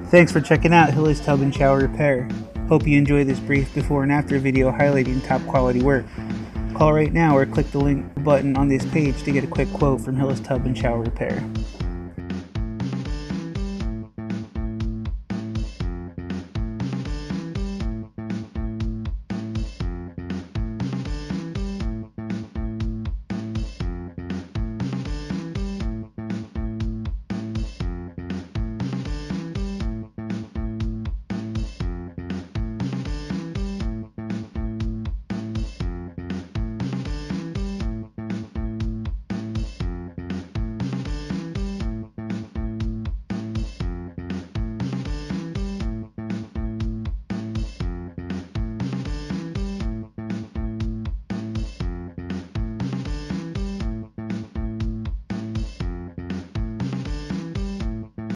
Thanks for checking out Hillis Tub and Shower Repair. Hope you enjoy this brief before and after video highlighting top quality work. Call right now or click the link button on this page to get a quick quote from Hillis Tub and Shower Repair.